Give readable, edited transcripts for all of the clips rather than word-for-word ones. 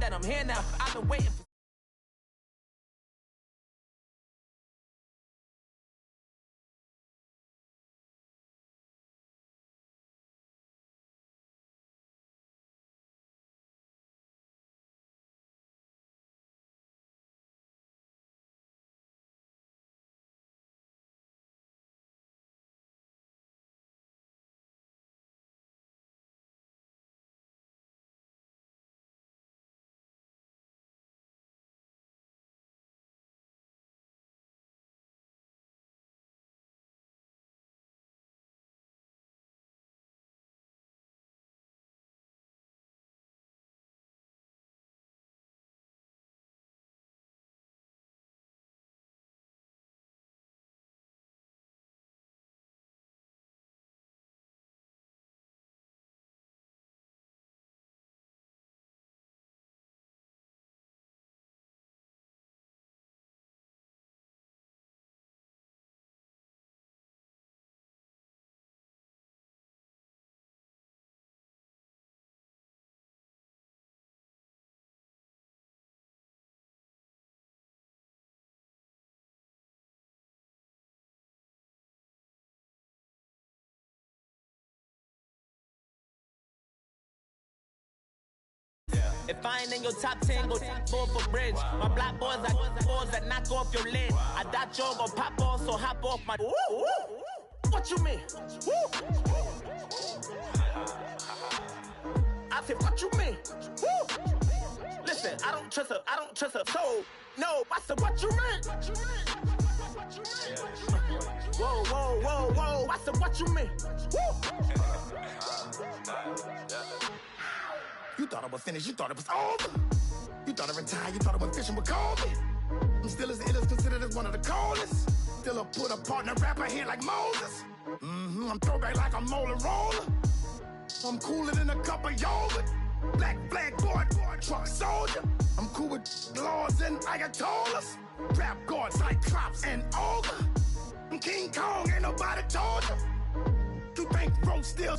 that I'm here now. I've been waiting for. If I ain't in your top 10, go fall for bridge. My black boys like balls that knock off your lid. I doubt you're gon' pop off, so hop off my. What you mean? I said, what you mean? Listen, I don't trust her. So, no, I said, what you mean? Whoa. I said, what you mean? You thought I was finished, you thought it was over. You thought I retired, you thought I went fishing with Kobe. I'm still as ill as considered as one of the coldest. Still a put a partner rapper here like Moses. I'm throwback like I'm Mola Roller. I'm cooler than a cup of yogurt. Black flag board, truck soldier. I'm cool with laws and Ayatollahs. Rap gods like Klops and Olga. I'm King Kong, ain't nobody told you. You think road still.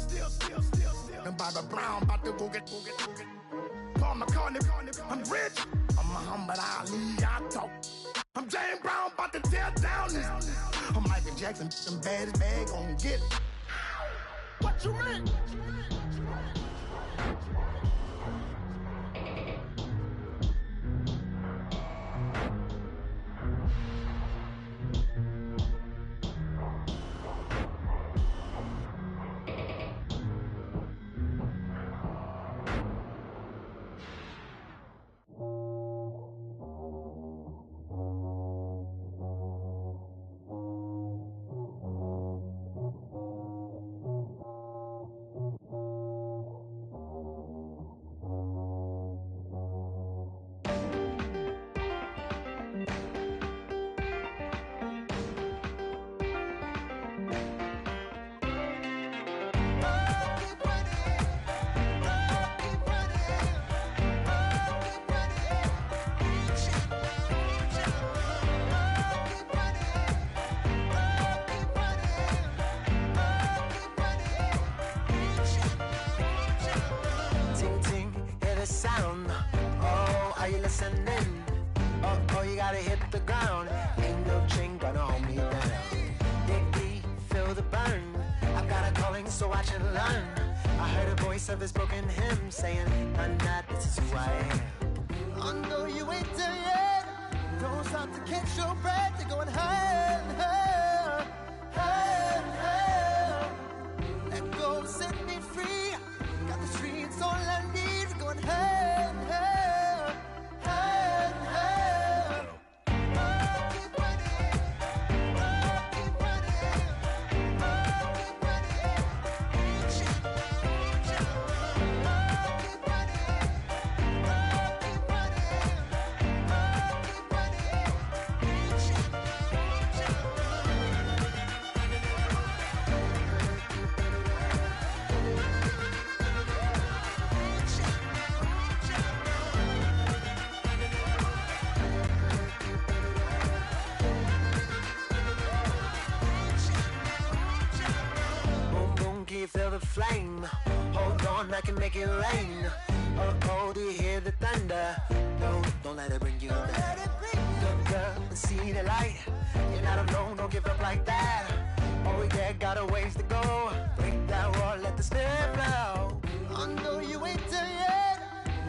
And Bobby Brown about to go get. Paul McCartney, I'm rich. I'm Muhammad Ali, I talk. I'm James Brown, about to tear down this. I'm Michael Jackson, some bad gon' get. What you mean? Of his broken hymn saying, I'm not, this is who I am. I know you ain't there yet. Don't stop to catch your breath. You're going higher and higher, higher and higher. Let go, set me free. Got the streets all I need. Going higher and higher, higher and higher. Keep running, keep running, keep feel the flame. Hold on, I can make it rain. Oh, do you hear the thunder? No, don't let it bring you down. Look up and see the light. You're not alone, don't give up like that. Oh yeah, got a ways to go. Break that wall, let the spirit flow. I know you ain't done yet.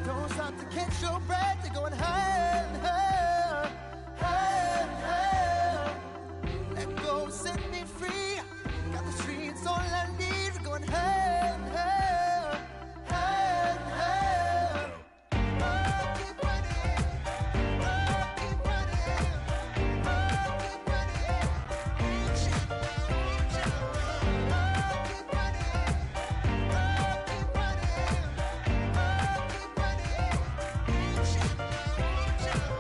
Don't stop to catch your breath. You're going higher and higher, higher and higher. Let go, set me free. Got the streets all I need. We're going higher and higher, higher and higher. Oh, keep running. Oh, keep running. Oh, keep running. Reach out, reach out. Oh, keep running. Oh, keep running. Oh, keep running. Reach out, reach out.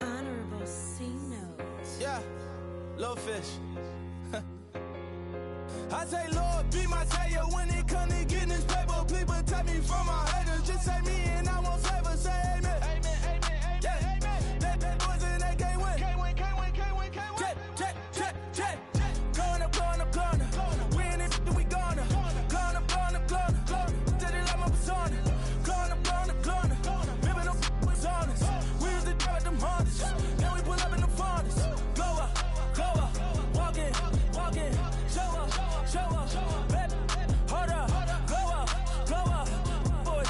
Honorable C notes. Yeah, little fish. I say, Lord, be my savior when it comes to getting this paper. Please protect me from my haters. Just say me and I won't save us. Say amen. Amen, amen, yeah. Amen. That boys in that game win. Can't win, can't win, can't win, can't win. Jet, jet, jet, jet. Going up, going up, going up. We in it, we gonna. Going up, going up, going up. Did it like my persona. Going up, going up, going up. Remember no was on us. We used to drive them Hondas. Now we pull up in the Fondas. Glow up, walk in, show up, baby. Hold up, glow up, boys.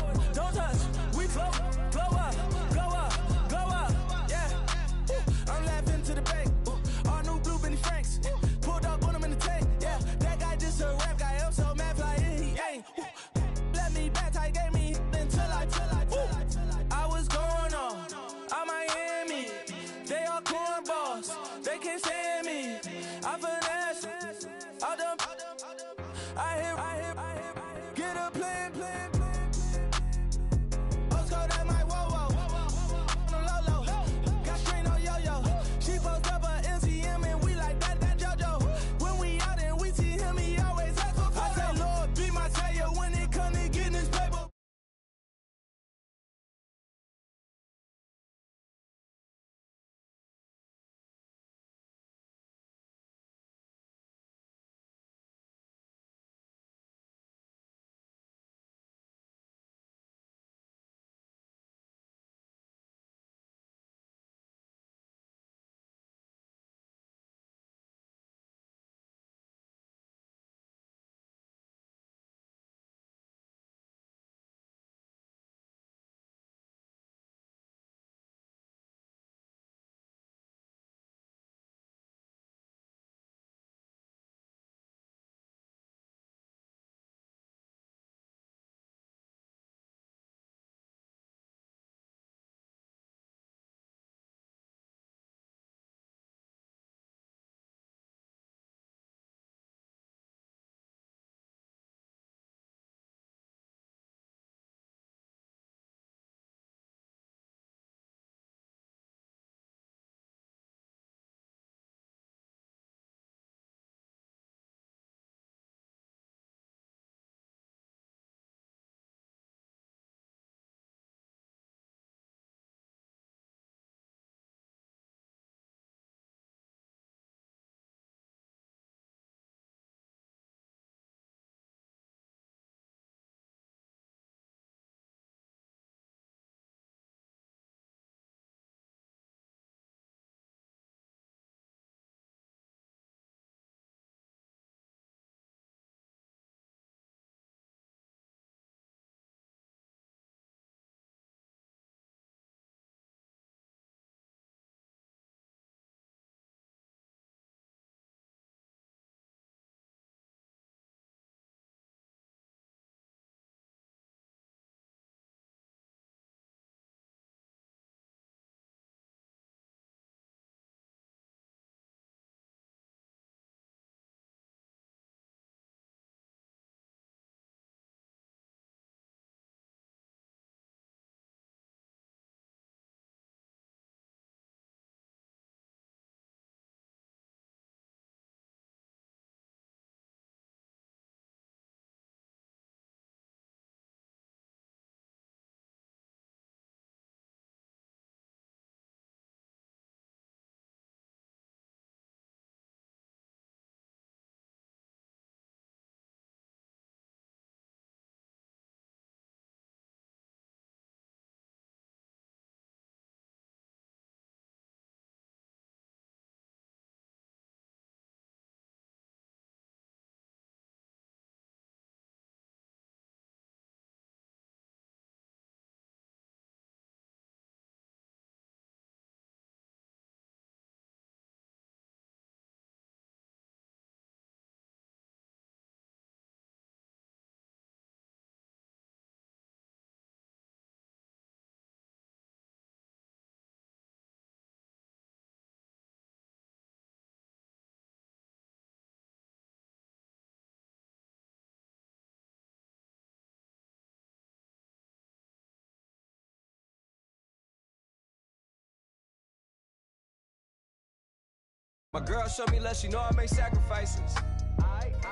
My girl showed me love, she know I make sacrifices.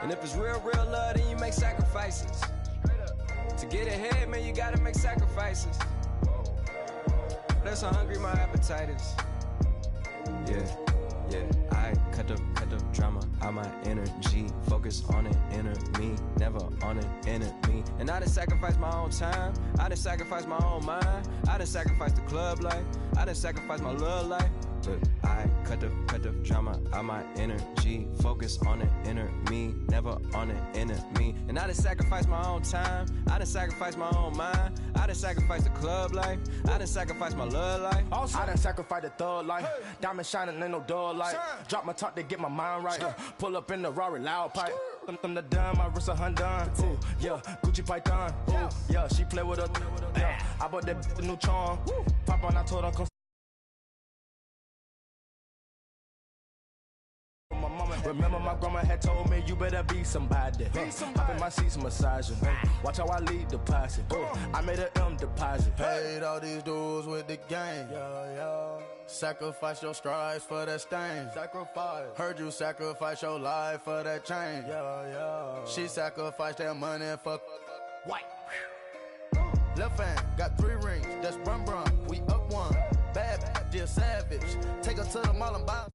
And if it's real, real love, then you make sacrifices. To get ahead, man, you gotta make sacrifices. That's how hungry my appetite is. Yeah, I cut the drama out my energy. Focus on an inner me, never on an enemy. And I done sacrificed my own time, I done sacrificed my own mind, I done sacrificed the club life, I done sacrificed my love life. But I cut the drama out my energy. Focus on an inner me, never on an enemy. And I done sacrificed my own time, I done sacrificed my own mind, I done sacrificed the club life, I done sacrificed my love life. Also, I done sacrificed the thug life. Hey. Diamond shining, ain't no dull light. Drop my top to get my mind right. Pull up in the Rari loud pipe. From the dime, my wrist a Hyundai. Ooh, yeah, Gucci Python. Ooh, yeah, she play with her. Yeah, I bought that new charm. Pop on, I told her come. Remember my grandma had told me you better be somebody. Hop in my seats massaging. Watch how I lead the posse. I made an M deposit. Paid all these dues with the game. Sacrifice your strides for that stain. Sacrifice. Heard you sacrifice your life for that chain. She sacrificed that money for white. Left hand got 3 rings. That's brum brum. We up one. Bad, dear savage. Take her to the mall and buy.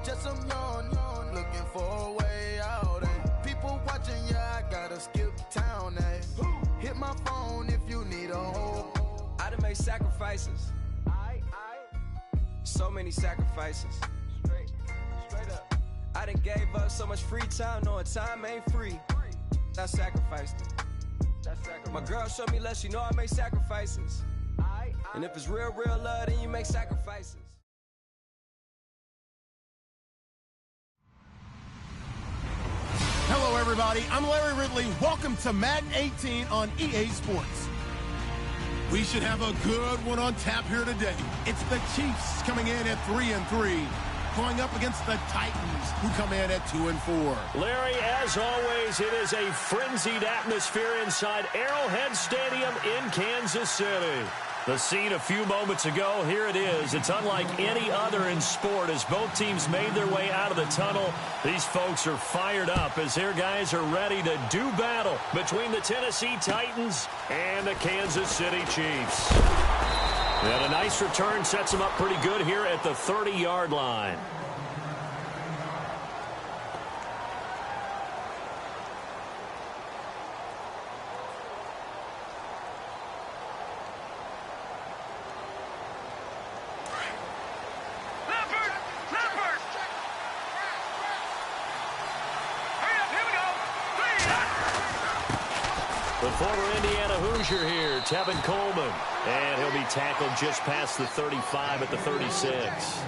Just some yawn, looking for a way out. People watching, yeah, I gotta skip town. Hit my phone if you need a hold. I done made sacrifices. So many sacrifices. Straight up. I done gave up so much free time, knowing time ain't free. I sacrificed it. My girl showed me love, she know I make sacrifices. And if it's real, real love, then you make sacrifices. Hello, everybody. I'm Larry Ridley. Welcome to Madden 18 on EA Sports. We should have a good one on tap here today. It's the Chiefs coming in at 3-3, going up against the Titans, who come in at 2-4. Larry, as always, it is a frenzied atmosphere inside Arrowhead Stadium in Kansas City. The scene a few moments ago, here it is. It's unlike any other in sport as both teams made their way out of the tunnel. These folks are fired up as their guys are ready to do battle between the Tennessee Titans and the Kansas City Chiefs. And a nice return sets them up pretty good here at the 30-yard line. The former Indiana Hoosier here, Tevin Coleman. And he'll be tackled just past the 35 at the 36.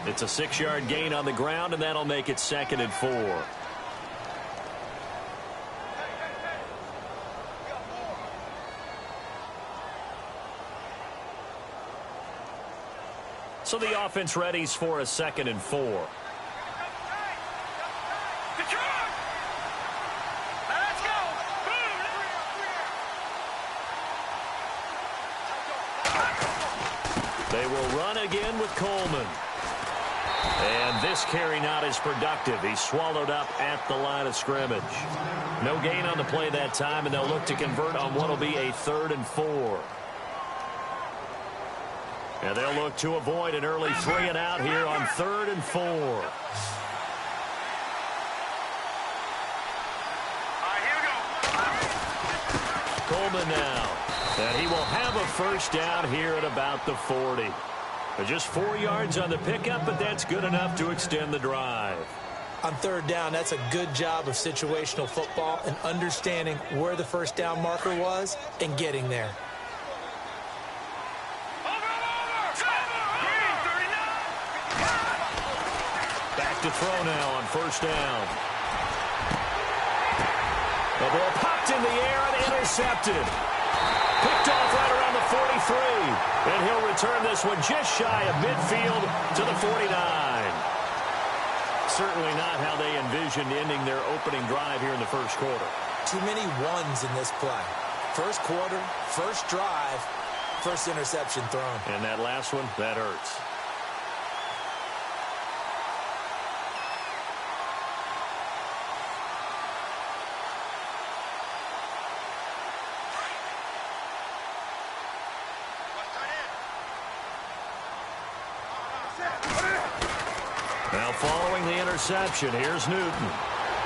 It's a 6-yard gain on the ground, and that'll make it 2nd and 4. So the offense readies for a 2nd and 4. They will run again with Coleman. And this carry not as productive. He's swallowed up at the line of scrimmage. No gain on the play that time, and they'll look to convert on what will be a 3rd and 4. And they'll look to avoid an early 3 and out here on 3rd and 4. Coleman now. And he will have a first down here at about the 40. But just 4 yards on the pickup, but that's good enough to extend the drive. On 3rd down, that's a good job of situational football and understanding where the first down marker was and getting there. Back to throw now on 1st down. The ball popped in the air and intercepted. Picked off right around the 43. And he'll return this one just shy of midfield to the 49. Certainly not how they envisioned ending their opening drive here in the first quarter. Too many ones in this play. First quarter, first drive, first interception thrown. And that last one, that hurts. Now following the interception, here's Newton.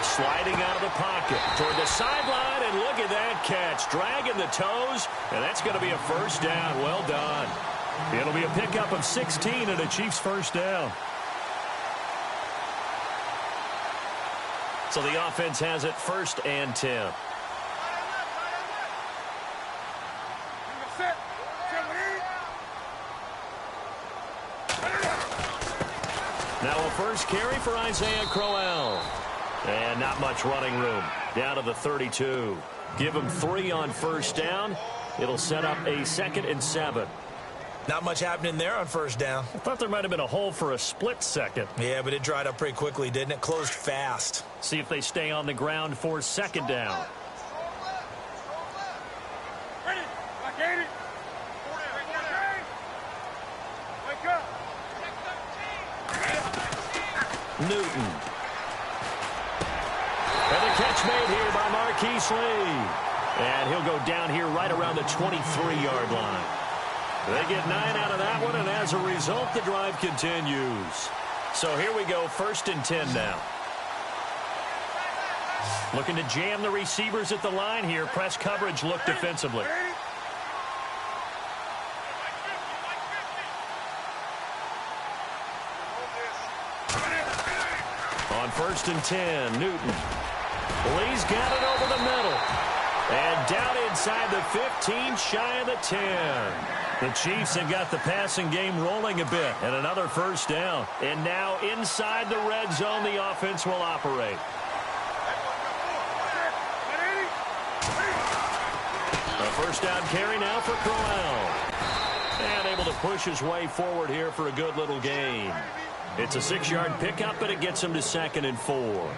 Sliding out of the pocket toward the sideline, and look at that catch. Dragging the toes, and that's going to be a first down. Well done. It'll be a pickup of 16 and a Chiefs first down. So the offense has it 1st and 10. Now a first carry for Isaiah Crowell. And not much running room. Down to the 32. Give him 3 on first down. It'll set up a 2nd and 7. Not much happening there on first down. I thought there might have been a hole for a split second. Yeah, but it dried up pretty quickly, didn't it? Closed fast. See if they stay on the ground for 2nd down. Newton. And the catch made here by Marquise Lee. And he'll go down here right around the 23-yard line. They get 9 out of that one, and as a result, the drive continues. So here we go, 1st and 10 now. Looking to jam the receivers at the line here. Press coverage look defensively. On 1st and 10, Newton. Lee's got it over the middle. And down inside the 15, shy of the 10. The Chiefs have got the passing game rolling a bit. And another first down. And now inside the red zone, the offense will operate. A first down carry now for Crowell. And able to push his way forward here for a good little gain. It's a 6-yard pickup, but it gets him to 2nd and 4.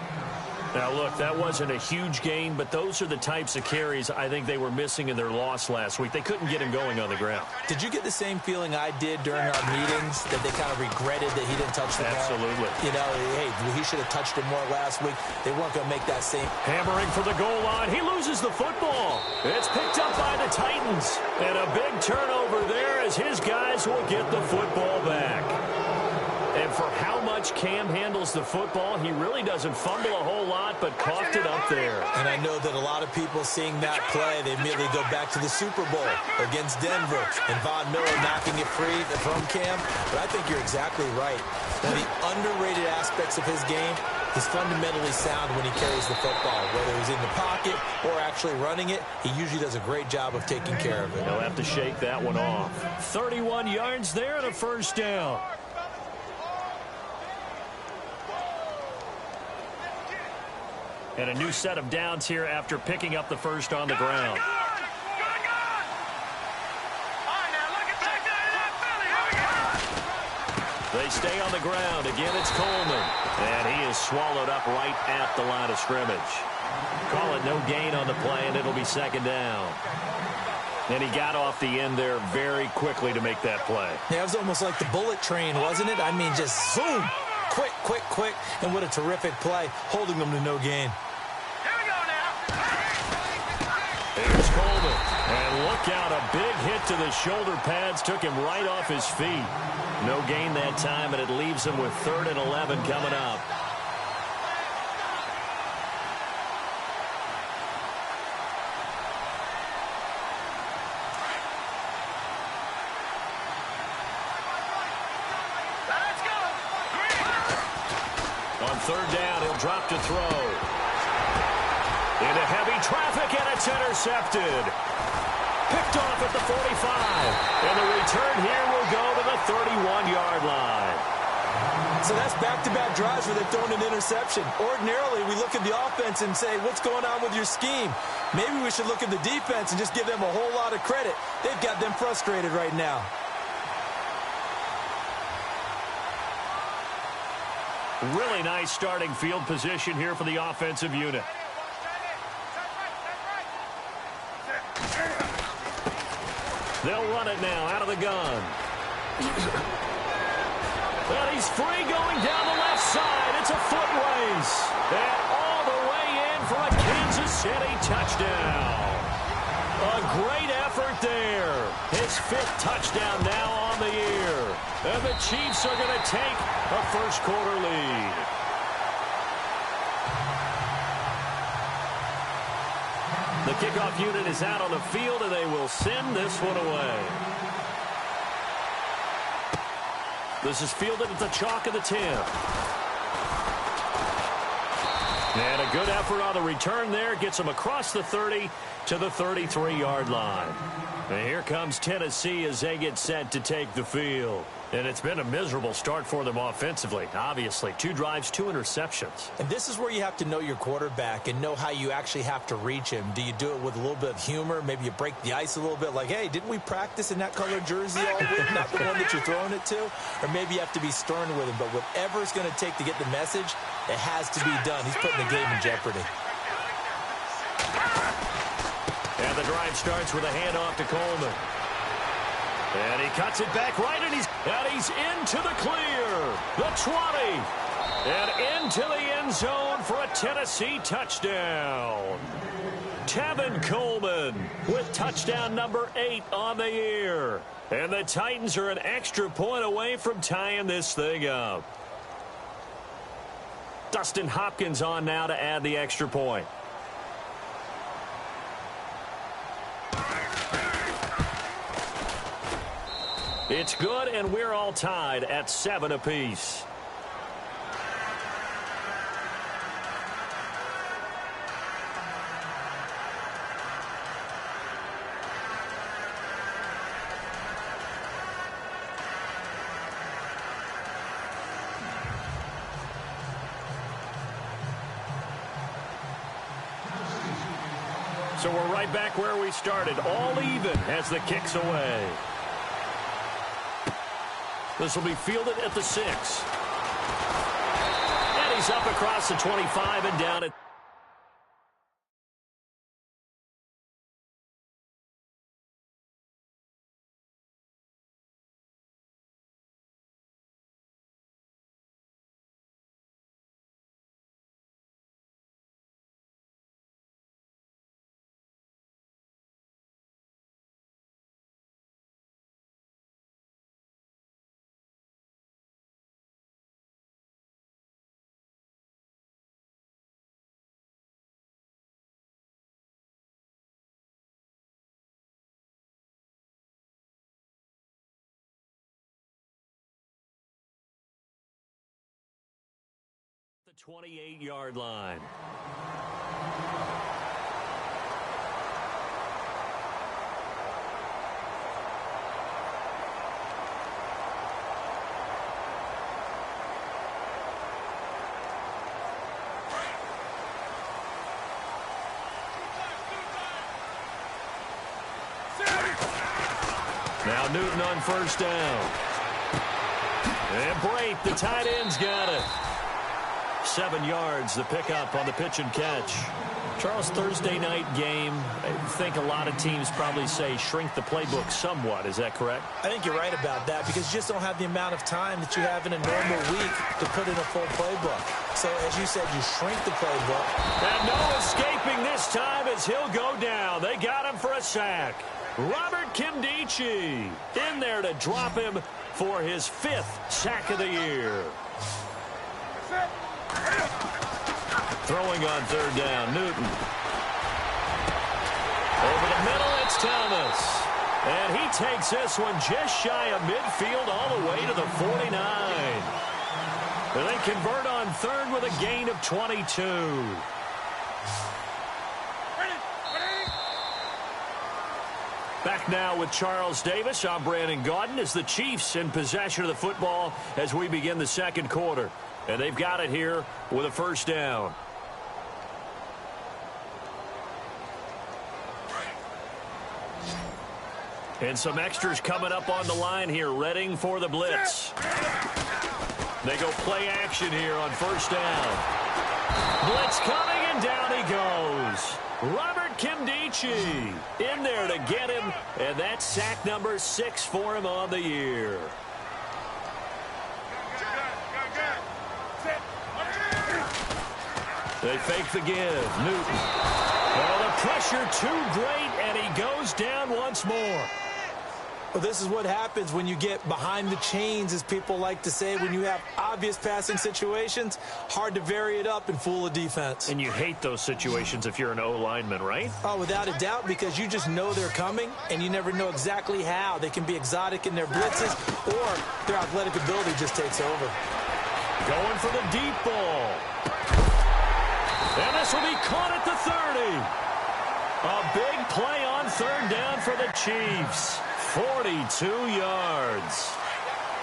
Now, look, that wasn't a huge gain, but those are the types of carries I think they were missing in their loss last week. They couldn't get him going on the ground. Did you get the same feeling I did during our meetings, that they kind of regretted that he didn't touch the ball? Absolutely. You know, hey, he should have touched it more last week. They weren't going to make that same. Hammering for the goal line. He loses the football. It's picked up by the Titans. And a big turnover there as his guys will get the football back. And for how much Cam handles the football, he really doesn't fumble a whole lot, but coughed it up there. And I know that a lot of people seeing that play, they immediately go back to the Super Bowl against Denver and Von Miller knocking it free from Cam. But I think you're exactly right. One of the underrated aspects of his game, he's fundamentally sound when he carries the football. Whether he's in the pocket or actually running it, he usually does a great job of taking care of it. He'll have to shake that one off. 31 yards there and a first down. And a new set of downs here after picking up the first on the ground. They stay on the ground. Again, it's Coleman. And he is swallowed up right at the line of scrimmage. Call it no gain on the play, and it'll be 2nd down. And he got off the end there very quickly to make that play. Yeah, it was almost like the bullet train, wasn't it? I mean, just zoom. Quick, quick, quick. And what a terrific play, holding them to no gain. Here we go now. There's Coleman. And look out, a big hit to the shoulder pads took him right off his feet. No gain that time, and it leaves him with 3rd and 11 coming up. On 3rd down, he'll drop to throw. Into heavy traffic, and it's intercepted. Picked off at the 45. And the return here will go to the 31-yard line. So that's back-to-back drives where they've thrown an interception. Ordinarily, we look at the offense and say, what's going on with your scheme? Maybe we should look at the defense and just give them a whole lot of credit. They've got them frustrated right now. Really nice starting field position here for the offensive unit. They'll run it now out of the gun. Well, he's free going down the left side. It's a foot race. And all the way in for a Kansas City touchdown. A great effort there. His 5th touchdown now on the year. And the Chiefs are going to take a first-quarter lead. The kickoff unit is out on the field, and they will send this one away. This is fielded at the chalk of the 10. And a good effort on the return there. Gets them across the 30 to the 33-yard line. And here comes Tennessee as they get set to take the field. And it's been a miserable start for them offensively, obviously. 2 drives, 2 interceptions. And this is where you have to know your quarterback and know how you actually have to reach him. Do you do it with a little bit of humor? Maybe you break the ice a little bit like, hey, didn't we practice in that colored jersey all week, not the one that you're throwing it to? Or maybe you have to be stern with him. But whatever it's going to take to get the message, it has to be done. He's putting the game in jeopardy. And the drive starts with a handoff to Coleman. And he cuts it back right, and he's into the clear. The 20. And into the end zone for a Tennessee touchdown. Tevin Coleman with touchdown number 8 on the year. And the Titans are an extra point away from tying this thing up. Dustin Hopkins on now to add the extra point. It's good, and we're all tied at 7 apiece. So we're right back where we started, all even as the kick's away. This will be fielded at the 6. And he's up across the 25 and down at the 28-yard line. Now Newton on first down. And Brate, the tight end's got it. 7 yards, the pickup on the pitch and catch. Charles, Thursday night game, I think a lot of teams probably say shrink the playbook somewhat. Is that correct? I think you're right about that because you just don't have the amount of time that you have in a normal week to put in a full playbook. So, as you said, you shrink the playbook. And no escaping this time as he'll go down. They got him for a sack. Robert Kimdichie in there to drop him for his 5th sack of the year. Throwing on third down, Newton. Over the middle, it's Thomas. And he takes this one just shy of midfield all the way to the 49. And they convert on third with a gain of 22. Back now with Charles Davis. I'm Brandon Gaudin as the Chiefs in possession of the football as we begin the second quarter. And they've got it here with a first down. And some extras coming up on the line here, readying for the blitz. They go play action here on first down. Blitz coming, and down he goes. Robert Kimdichie in there to get him, and that's sack number 6 for him on the year. They fake the give. Newton. Well, the pressure too great, and he goes down once more. Well, this is what happens when you get behind the chains, as people like to say. When you have obvious passing situations, hard to vary it up and fool a defense. And you hate those situations if you're an O-lineman, right? Oh, without a doubt, because you just know they're coming, and you never know exactly how. They can be exotic in their blitzes, or their athletic ability just takes over. Going for the deep ball. And this will be caught at the 30. A big play on third down for the Chiefs. 42 yards.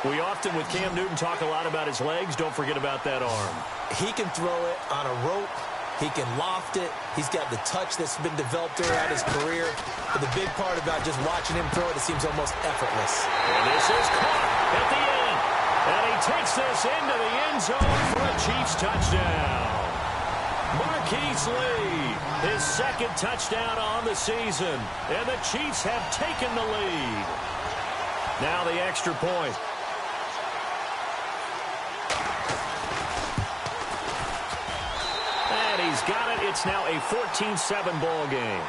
We often, with Cam Newton, talk a lot about his legs. Don't forget about that arm. He can throw it on a rope. He can loft it. He's got the touch that's been developed throughout his career. But the big part about just watching him throw it seems almost effortless. And this is caught at the end. And he takes this into the end zone for a Chiefs touchdown. Marquise Lee, his second touchdown on the season. And the Chiefs have taken the lead. Now the extra point. And he's got it. It's now a 14-7 ball game.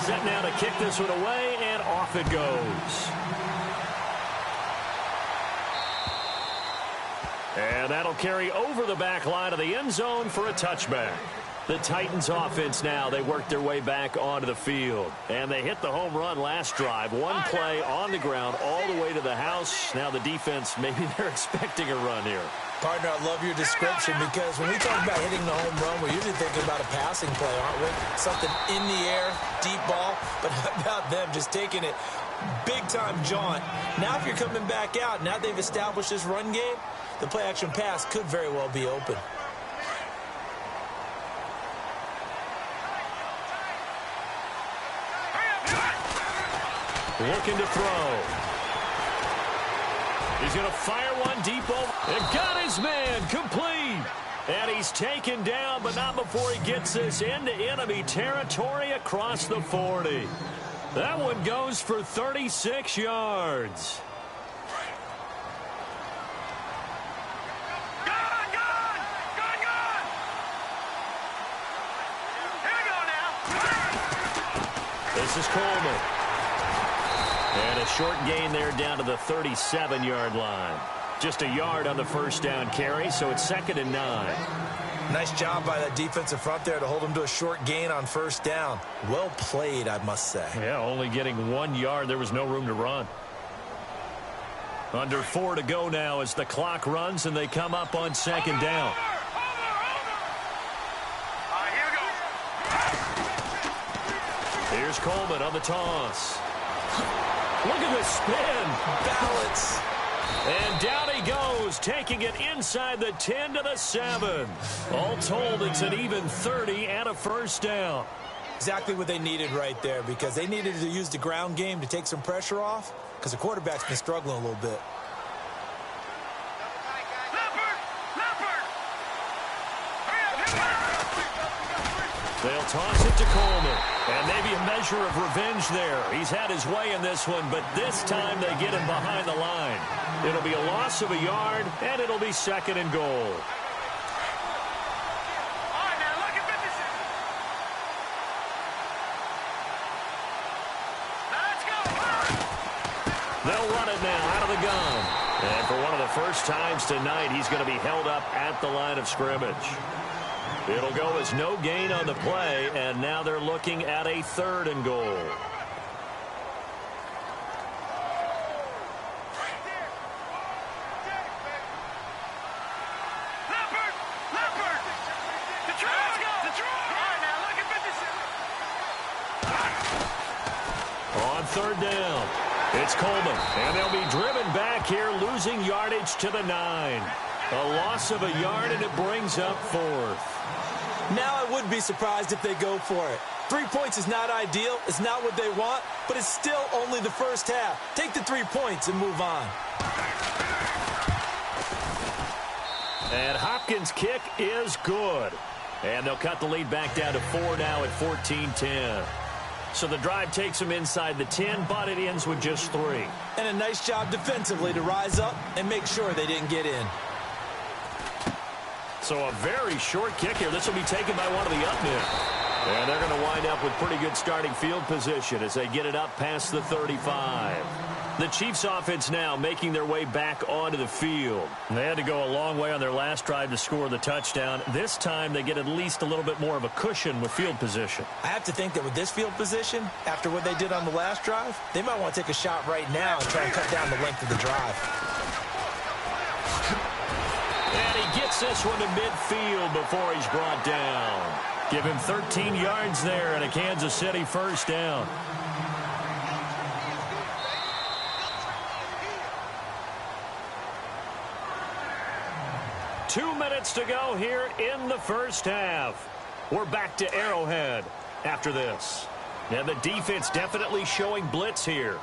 Set now to kick this one away, and off it goes. And that'll carry over the back line of the end zone for a touchback. The Titans offense now, they work their way back onto the field. And they hit the home run last drive. One play on the ground all the way to the house. Now the defense, maybe they're expecting a run here. Partner, I love your description, because when we talk about hitting the home run, we're usually thinking about a passing play, aren't we? Something in the air, deep ball. But how about them just taking it big-time jaunt? Now if you're coming back out, now they've established this run game, the play-action pass could very well be open. Looking to throw. He's going to fire one deep over. And got his man complete. And he's taken down, but not before he gets this into enemy territory across the 40. That one goes for 36 yards. This is Coleman. And a short gain there down to the 37-yard line. Just a yard on the first down carry, so it's 2nd and 9. Nice job by that defensive front there to hold him to a short gain on first down. Well played, I must say. Yeah, only getting 1 yard. There was no room to run. Under 4 to go now as the clock runs, and they come up on 2nd down. Here's Coleman on the toss. Look at the spin. Balance. And down he goes, taking it inside the 10 to the 7. All told, it's an even 30 and a first down. Exactly what they needed right there, because they needed to use the ground game to take some pressure off, because the quarterback's been struggling a little bit. They'll toss it to Coleman. And maybe a measure of revenge there. He's had his way in this one, but this time they get him behind the line. It'll be a loss of a yard, and it'll be 2nd and goal. They'll run it now out of the gun. And for one of the first times tonight, he's going to be held up at the line of scrimmage. It'll go as no gain on the play, and now they're looking at a 3rd and goal. third down. It's Coleman, and they'll be driven back here, losing yardage to the 9. A loss of a yard, and it brings up 4th. Now I would be surprised if they go for it. 3 points is not ideal. It's not what they want, but it's still only the first half. Take the 3 points and move on. And Hopkins' kick is good. And they'll cut the lead back down to 4 now at 14-10. So the drive takes them inside the 10, but it ends with just 3. And a nice job defensively to rise up and make sure they didn't get in. So a very short kick here. This will be taken by one of the up men. And they're going to wind up with pretty good starting field position as they get it up past the 35. The Chiefs offense now making their way back onto the field. They had to go a long way on their last drive to score the touchdown. This time they get at least a little bit more of a cushion with field position. I have to think that with this field position, after what they did on the last drive, they might want to take a shot right now and try and cut down the length of the drive. And he gets this one to midfield before he's brought down. Give him 13 yards there and a Kansas City first down. Two minutes to go here in the first half. We're back to Arrowhead after this. And the defense definitely showing blitz here.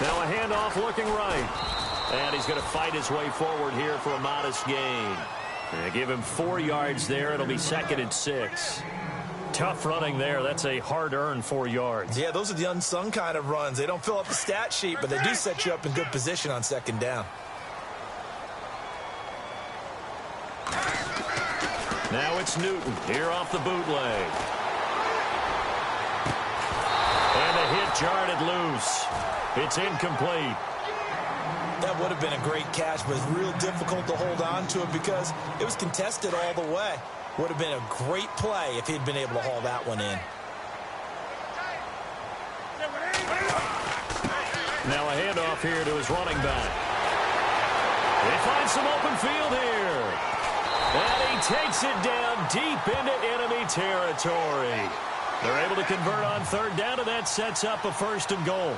Now a handoff looking right. And he's going to fight his way forward here for a modest gain. And give him 4 yards there. It'll be 2nd and 6. Tough running there. That's a hard-earned 4 yards. Yeah, those are the unsung kind of runs. They don't fill up the stat sheet, but they do set you up in good position on 2nd down. Now it's Newton here off the bootleg. And the hit jarred it loose. It's incomplete. That would have been a great catch, but it's real difficult to hold on to it because it was contested all the way. Would have been a great play if he'd been able to haul that one in. Now a handoff here to his running back. They find some open field here. And he takes it down deep into enemy territory. They're able to convert on 3rd down, and that sets up a 1st and goal.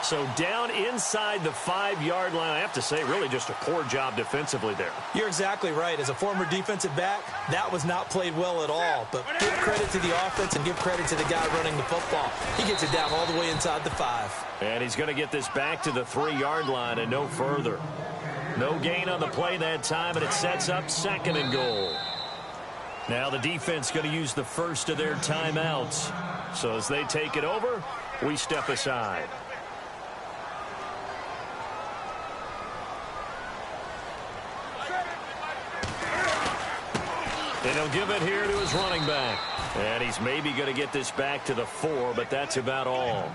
So down inside the 5-yard line. I have to say, really just a poor job defensively there. You're exactly right. As a former defensive back, that was not played well at all. But give credit to the offense and give credit to the guy running the football. He gets it down all the way inside the 5. And he's going to get this back to the 3-yard line and no further. No gain on the play that time, and it sets up 2nd and goal. Now the defense going to use the first of their timeouts. So as they take it over, we step aside. And he'll give it here to his running back. And he's maybe going to get this back to the 4, but that's about all.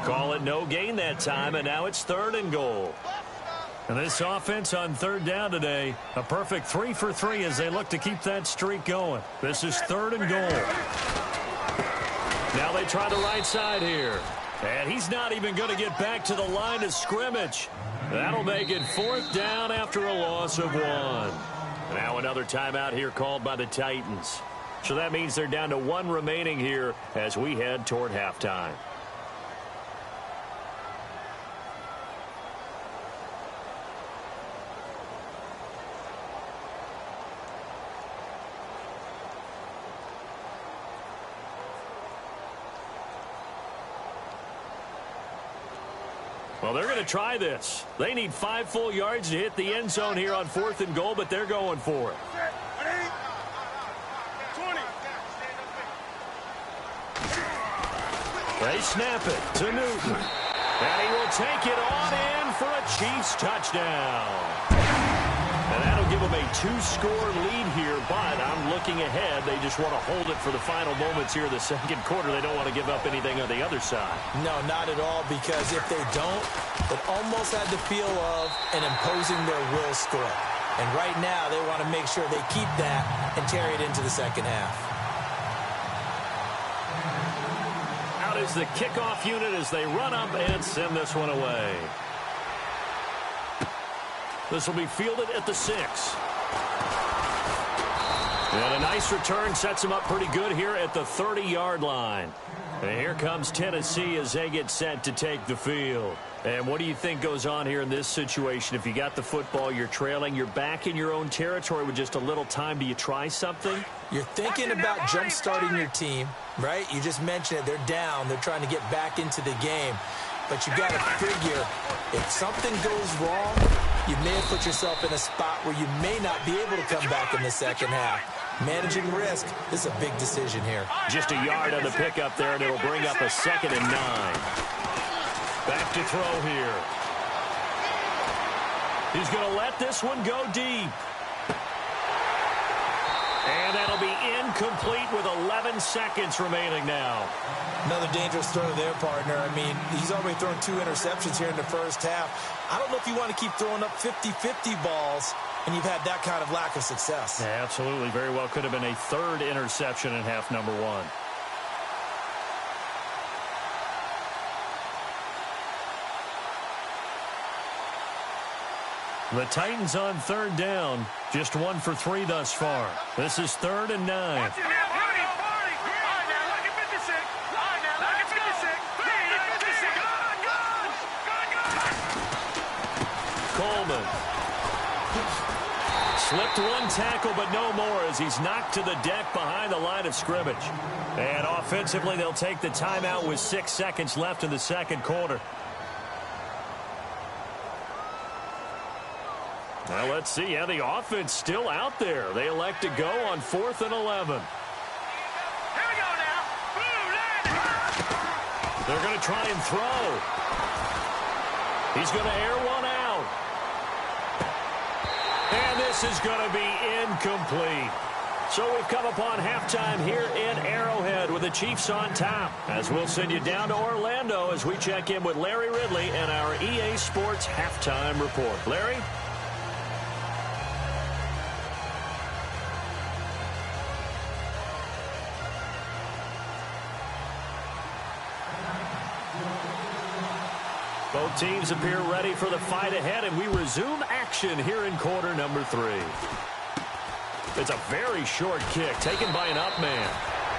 Call it no gain that time, and now it's 3rd and goal. And this offense on 3rd down today, a perfect 3 for 3 as they look to keep that streak going. This is 3rd and goal. Now they try the right side here. And he's not even going to get back to the line of scrimmage. That'll make it 4th down after a loss of 1. Now another timeout here called by the Titans. So that means they're down to 1 remaining here as we head toward halftime. Well, they're going to try this. They need 5 full yards to hit the end zone here on 4th and goal, but they're going for it. They snap it to Newton. And he will take it on in for a Chiefs touchdown. And that'll give them a 2-score lead here, but I'm looking ahead. They just want to hold it for the final moments here in the 2nd quarter. They don't want to give up anything on the other side. No, not at all, because if they don't, it almost had the feel of an imposing their will score. And right now, they want to make sure they keep that and carry it into the 2nd half. Out is the kickoff unit as they run up and send this one away. This will be fielded at the 6. And a nice return sets them up pretty good here at the 30-yard line. And here comes Tennessee as they get set to take the field. And what do you think goes on here in this situation? If you got the football, you're trailing, you're back in your own territory with just a little time. Do you try something? You're thinking about jump-starting your team, right? You just mentioned it. They're down. They're trying to get back into the game. But you got to figure, if something goes wrong, you may have put yourself in a spot where you may not be able to come back in the second half. Managing risk, this is a big decision here. Just a yard on the pickup there, and it'll bring up a 2nd and 9. Back to throw here. He's going to let this one go deep. And that'll be incomplete with 11 seconds remaining now. Another dangerous throw there, partner. I mean, he's already thrown 2 interceptions here in the first half. I don't know if you want to keep throwing up 50-50 balls, and you've had that kind of lack of success. Yeah, absolutely. Very well could have been a 3rd interception in half number 1. The Titans on 3rd down. Just 1 for 3 thus far. This is 3rd and 9. Coleman. Slipped 1 tackle, but no more as he's knocked to the deck behind the line of scrimmage. And offensively, they'll take the timeout with 6 seconds left in the second quarter. Now let's see how the offense still out there. They elect to go on 4th and 11. Here we go now. They're going to try and throw. He's going to air one out. And this is going to be incomplete. So we've come upon halftime here in Arrowhead with the Chiefs on top. As we'll send you down to Orlando as we check in with Larry Ridley and our EA Sports halftime report. Larry? Both teams appear ready for the fight ahead, and we resume action here in quarter number 3. It's a very short kick taken by an up man.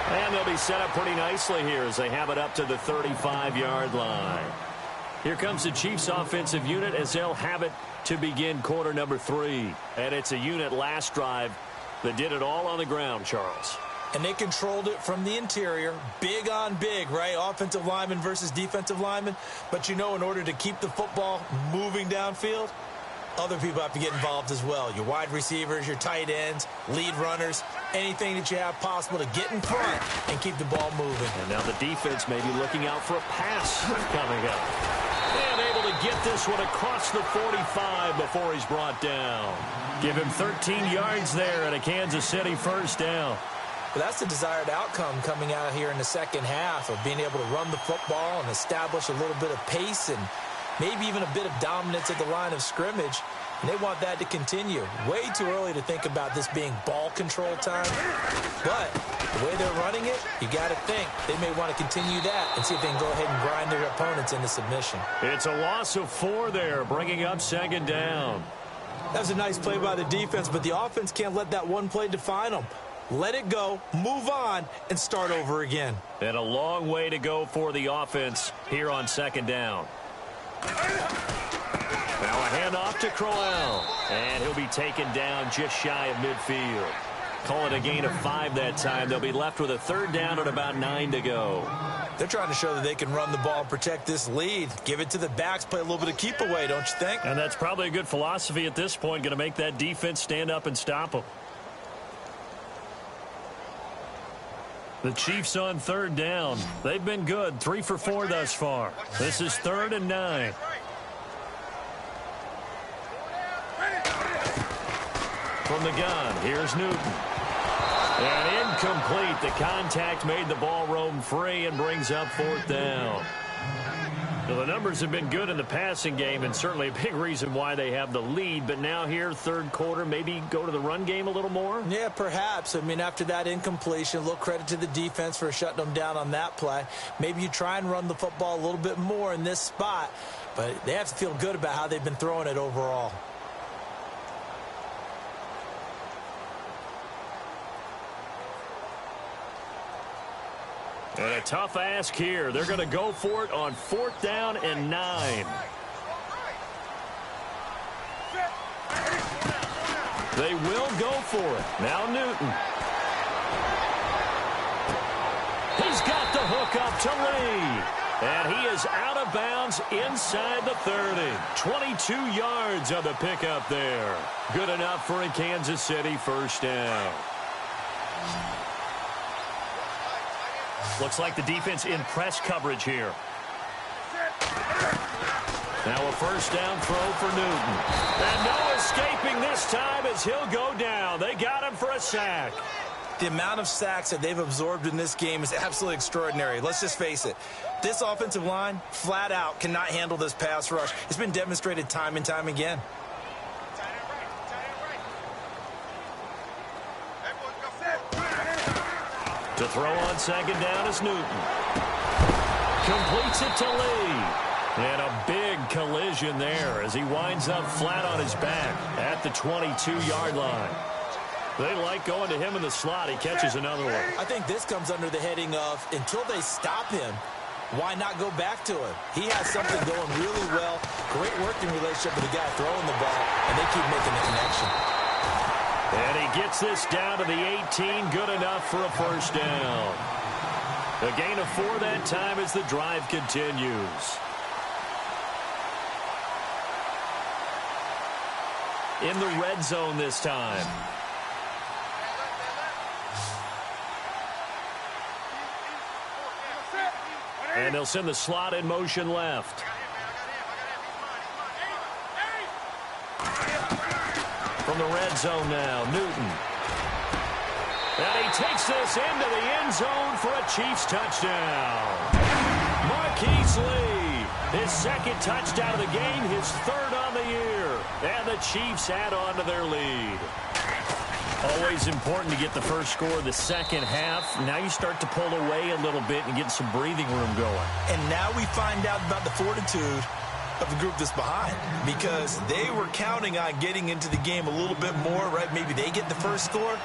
And they'll be set up pretty nicely here as they have it up to the 35-yard line. Here comes the Chiefs offensive unit as they'll have it to begin quarter number 3. And it's a unit last drive that did it all on the ground, Charles. And they controlled it from the interior, big on big, right? Offensive lineman versus defensive lineman. But you know, in order to keep the football moving downfield, other people have to get involved as well. Your wide receivers, your tight ends, lead runners, anything that you have possible to get in front and keep the ball moving. And now the defense may be looking out for a pass coming up. And able to get this one across the 45 before he's brought down. Give him 13 yards there and a Kansas City first down. But that's the desired outcome coming out here in the second half of being able to run the football and establish a little bit of pace and maybe even a bit of dominance at the line of scrimmage. And they want that to continue. Way too early to think about this being ball control time. But the way they're running it, you got to think they may want to continue that and see if they can go ahead and grind their opponents into submission. It's a loss of 4 there, bringing up 2nd down. That was a nice play by the defense, but the offense can't let that one play define them. Let it go, move on, and start over again. And a long way to go for the offense here on 2nd down. Now a handoff to Crowell. And he'll be taken down just shy of midfield. Call it a gain of 5 that time. They'll be left with a 3rd down at about 9 to go. They're trying to show that they can run the ball and protect this lead. Give it to the backs, play a little bit of keep away, don't you think? And that's probably a good philosophy at this point. Going to make that defense stand up and stop them. The Chiefs on 3rd down. They've been good. 3 for 4 thus far. This is 3rd and 9. From the gun, here's Newton. And incomplete. The contact made the ball roam free and brings up 4th down. Now, the numbers have been good in the passing game and certainly a big reason why they have the lead. But now here, 3rd quarter, maybe go to the run game a little more? Yeah, perhaps. I mean, after that incompletion, a little credit to the defense for shutting them down on that play. Maybe you try and run the football a little bit more in this spot. But they have to feel good about how they've been throwing it overall. And a tough ask here. They're going to go for it on 4th down and 9. They will go for it. Now Newton. He's got the hook up to Lee. And he is out of bounds inside the 30. 22 yards on the pickup there. Good enough for a Kansas City first down. Looks like the defense in press coverage here. Now a first down throw for Newton. And no escaping this time as he'll go down. They got him for a sack. The amount of sacks that they've absorbed in this game is absolutely extraordinary. Let's just face it. This offensive line, flat out, cannot handle this pass rush. It's been demonstrated time and time again. To throw on second down is Newton. Completes it to Lee. And a big collision there as he winds up flat on his back at the 22-yard line. They like going to him in the slot. He catches another one. I think this comes under the heading of, until they stop him, why not go back to him? He has something going really well. Great working relationship with the guy throwing the ball, and they keep making the connection. And he gets this down to the 18. Good enough for a first down. A gain of 4 that time as the drive continues. In the red zone this time. And they'll send the slot in motion left. From the red zone now, Newton. And he takes this into the end zone for a Chiefs touchdown. Marquise Lee, his second touchdown of the game, his 3rd on the year. And the Chiefs add on to their lead. Always important to get the first score of the second half. Now you start to pull away a little bit and get some breathing room going. And now we find out about the fortitude of the group that's behind, because they were counting on getting into the game a little bit more, right? Maybe they get the first score.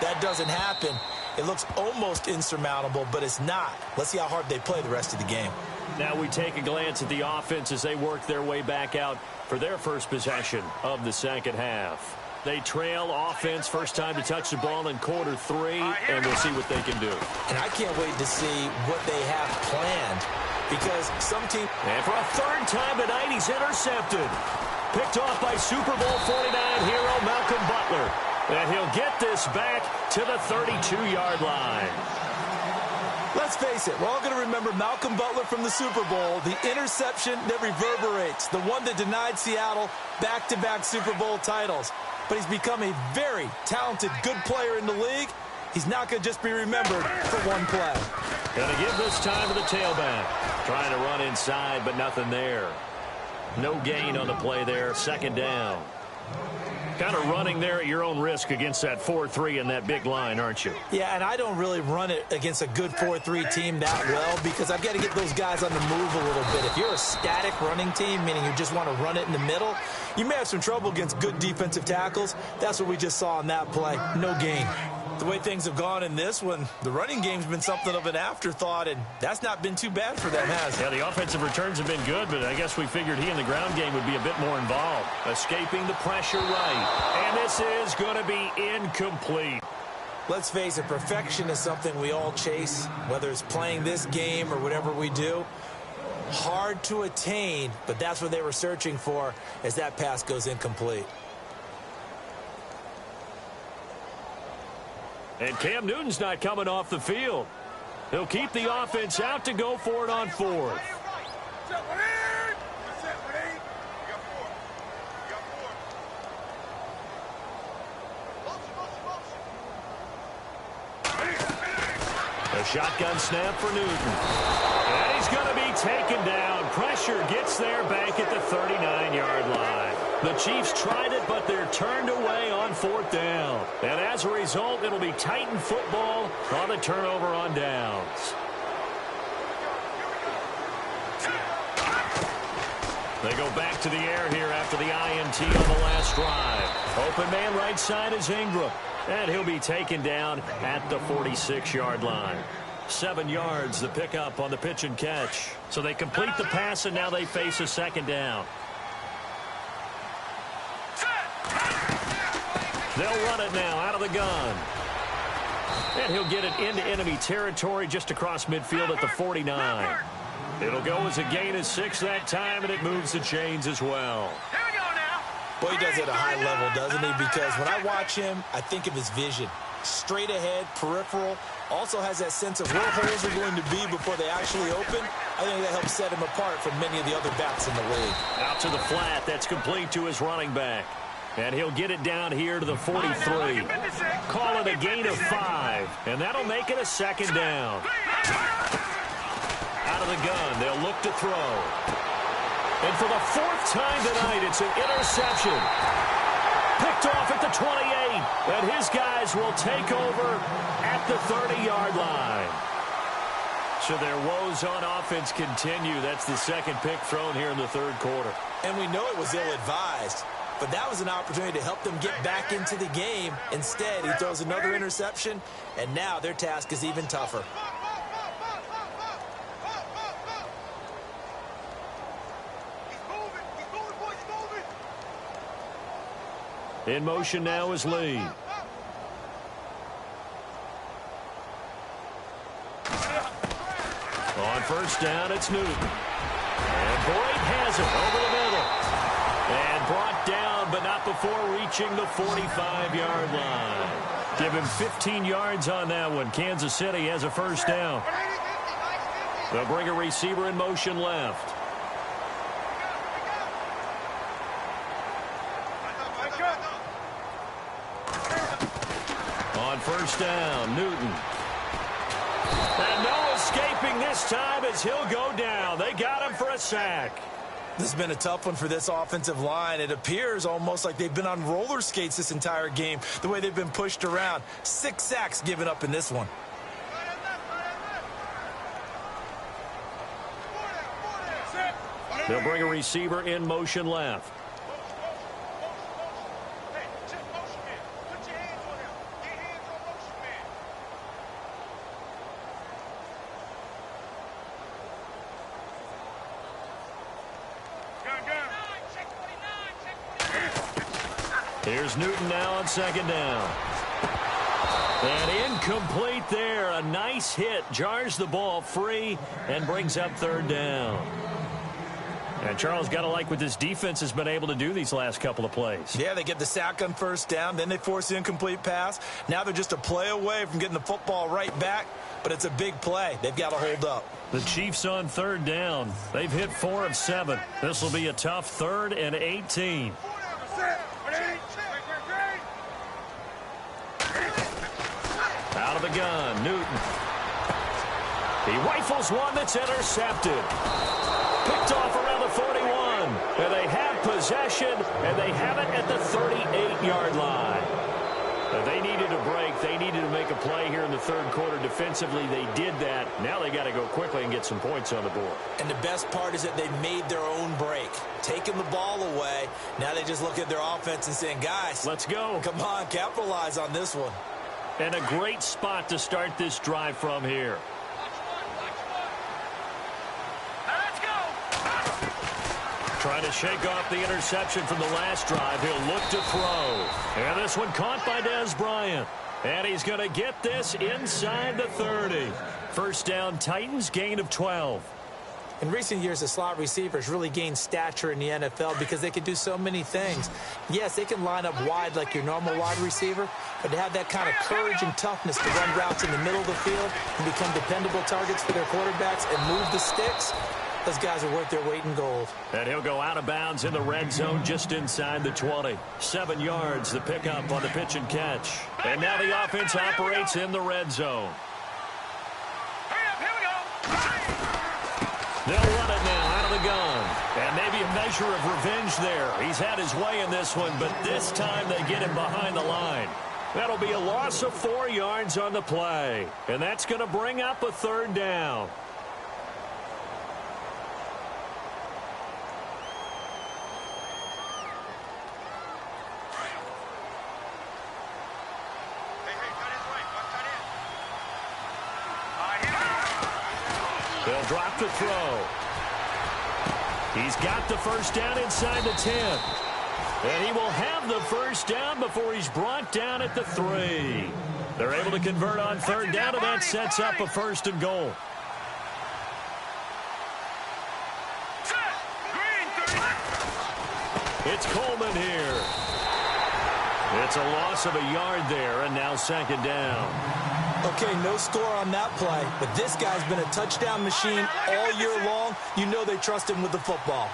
That doesn't happen. It looks almost insurmountable, but it's not. Let's see how hard they play the rest of the game. Now we take a glance at the offense as they work their way back out for their first possession of the second half. They trail offense, first time to touch the ball in quarter 3, and we'll see what they can do. And I can't wait to see what they have planned, because some team... And for a 3rd time tonight, he's intercepted. Picked off by Super Bowl 49 hero Malcolm Butler. And he'll get this back to the 32-yard line. Let's face it, we're all going to remember Malcolm Butler from the Super Bowl, the interception that reverberates, the one that denied Seattle back-to-back Super Bowl titles. But he's become a very talented, good player in the league. He's not going to just be remembered for one play. Going to give this time to the tailback. Trying to run inside, but nothing there. No gain on the play there. 2nd down. Kind of running there at your own risk against that 4-3 and that big line, aren't you? Yeah, and I don't really run it against a good 4-3 team that well, because I've got to get those guys on the move a little bit. If you're a static running team, meaning you just want to run it in the middle, you may have some trouble against good defensive tackles. That's what we just saw in that play. No gain. The way things have gone in this one, the running game's been something of an afterthought, and that's not been too bad for them, has it? Yeah, the offensive returns have been good, but I guess we figured he in the ground game would be a bit more involved. Escaping the pressure right. And this is going to be incomplete. Let's face it, perfection is something we all chase, whether it's playing this game or whatever we do. Hard to attain, but that's what they were searching for as that pass goes incomplete. And Cam Newton's not coming off the field. He'll keep the offense out to go for it on 4th. A shotgun snap for Newton. And he's going to be taken down. Pressure gets there back at the 39-yard line. The Chiefs tried it, but they're turned away on 4th down. And as a result, it'll be Titan football on the turnover on downs. They go back to the air here after the INT on the last drive. Open man right side is Ingram. And he'll be taken down at the 46-yard line. 7 yards, the pickup on the pitch and catch. So they complete the pass, and now they face a second down. They'll run it now out of the gun. And he'll get it into enemy territory just across midfield at the 49. It'll go as a gain of 6 that time, and it moves the chains as well. Boy, he does it at a high level, doesn't he? Because when I watch him, I think of his vision. Straight ahead, peripheral, also has that sense of where holes are going to be before they actually open. I think that helps set him apart from many of the other backs in the league. Out to the flat, that's complete to his running back. And he'll get it down here to the 43. Call it a gain of 5, and that'll make it a second down. Out of the gun, they'll look to throw. And for the 4th time tonight, it's an interception. Picked off at the 28, and his guys will take over at the 30-yard line. So their woes on offense continue. That's the second pick thrown here in the 3rd quarter. And we know it was ill-advised, but that was an opportunity to help them get back into the game. Instead, he throws another interception, and now their task is even tougher. In motion now is Lee. On first down, it's Newton. And Boyd has it over the middle. And brought down, but not before reaching the 45-yard line. Give him 15 yards on that one. Kansas City has a first down. They'll bring a receiver in motion left. On first down, Newton. And no escaping this time as he'll go down. They got him for a sack. This has been a tough one for this offensive line. It appears almost like they've been on roller skates this entire game, the way they've been pushed around. 6 sacks given up in this one. They'll bring a receiver in motion left. Here's Newton now on second down. And incomplete there. A nice hit. Jars the ball free and brings up 3rd down. And Charles, got to like what this defense has been able to do these last couple of plays. Yeah, they get the sack on first down. Then they force the incomplete pass. Now they're just a play away from getting the football right back. But it's a big play. They've got to hold up. The Chiefs on 3rd down. They've hit 4 of 7. This will be a tough 3rd and 18. Out of the gun, Newton. He rifles one that's intercepted. Picked off around the 41. And they have possession, and they have it at the 38-yard line. They needed a break. They needed to make a play here in the 3rd quarter. Defensively, they did that. Now they got to go quickly and get some points on the board. And the best part is that they made their own break. Taking the ball away. Now they just look at their offense and saying, guys, let's go. Come on, capitalize on this one. And a great spot to start this drive from here. Let's go. Trying to shake off the interception from the last drive. He'll look to throw. And this one caught by Des Bryant. And he's going to get this inside the 30. First down, Titans, gain of 12. In recent years, the slot receivers really gained stature in the NFL because they can do so many things. Yes, they can line up wide like your normal wide receiver, but to have that kind of courage and toughness to run routes in the middle of the field and become dependable targets for their quarterbacks and move the sticks, those guys are worth their weight in gold. And he'll go out of bounds in the red zone just inside the 20. 7 yards, the pickup on the pitch and catch. And now the offense operates in the red zone. They'll run it now out of the gun. And maybe a measure of revenge there. He's had his way in this one, but this time they get him behind the line. That'll be a loss of 4 yards on the play. And that's going to bring up a 3rd down. Here we They'll drop the throw. He's got the first down inside the 10. And he will have the first down before he's brought down at the 3. They're able to convert on third down, and that sets up a 1st and goal. It's Coleman here. It's a loss of a yard there, and now 2nd down. Okay, no score on that play, but this guy's been a touchdown machine all year long. You know they trust him with the football.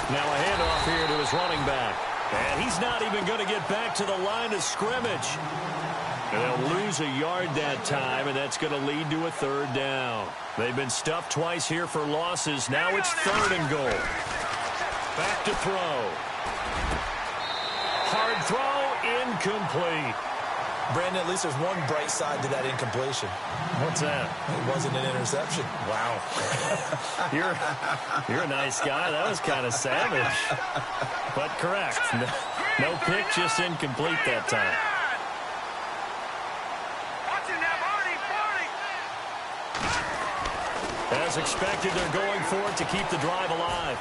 Now a handoff here to his running back. And he's not even going to get back to the line of scrimmage. And they'll lose a yard that time, and that's going to lead to a 3rd down. They've been stuffed twice here for losses. Now it's 3rd and goal. Back to throw. Hard throw, incomplete. Brandon, at least there's one bright side to that incompletion. What's that? It wasn't an interception. Wow. You're a nice guy. That was kind of savage. But correct. No pick, just incomplete that time. As expected, they're going for it to keep the drive alive.